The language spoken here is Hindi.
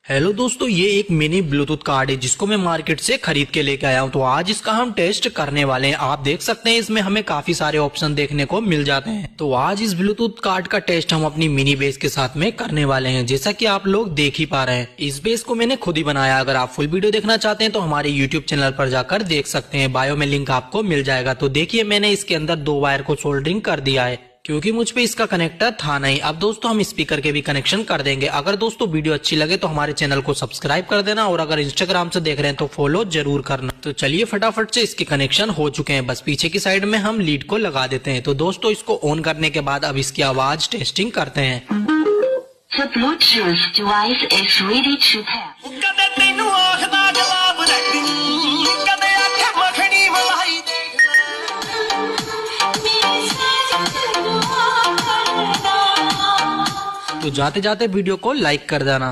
हेलो दोस्तों, ये एक मिनी ब्लूटूथ कार्ड है जिसको मैं मार्केट से खरीद के लेके आया हूँ। तो आज इसका हम टेस्ट करने वाले हैं। आप देख सकते हैं इसमें हमें काफी सारे ऑप्शन देखने को मिल जाते हैं। तो आज इस ब्लूटूथ कार्ड का टेस्ट हम अपनी मिनी बेस के साथ में करने वाले हैं। जैसा कि आप लोग देख ही पा रहे हैं, इस बेस को मैंने खुद ही बनाया। अगर आप फुल वीडियो देखना चाहते हैं तो हमारे यूट्यूब चैनल पर जाकर देख सकते हैं। बायो में लिंक आपको मिल जाएगा। तो देखिए, मैंने इसके अंदर 2 वायर को सोल्डरिंग कर दिया है क्योंकि मुझ पे इसका कनेक्टर था नहीं। अब दोस्तों हम स्पीकर के भी कनेक्शन कर देंगे। अगर दोस्तों वीडियो अच्छी लगे तो हमारे चैनल को सब्सक्राइब कर देना, और अगर इंस्टाग्राम से देख रहे हैं तो फॉलो जरूर करना। तो चलिए, फटाफट से इसके कनेक्शन हो चुके हैं। बस पीछे की साइड में हम लीड को लगा देते हैं। तो दोस्तों इसको ऑन करने के बाद अब इसकी आवाज टेस्टिंग करते हैं। The Bluetooth device is ready to pair. तो जाते जाते वीडियो को लाइक कर देना।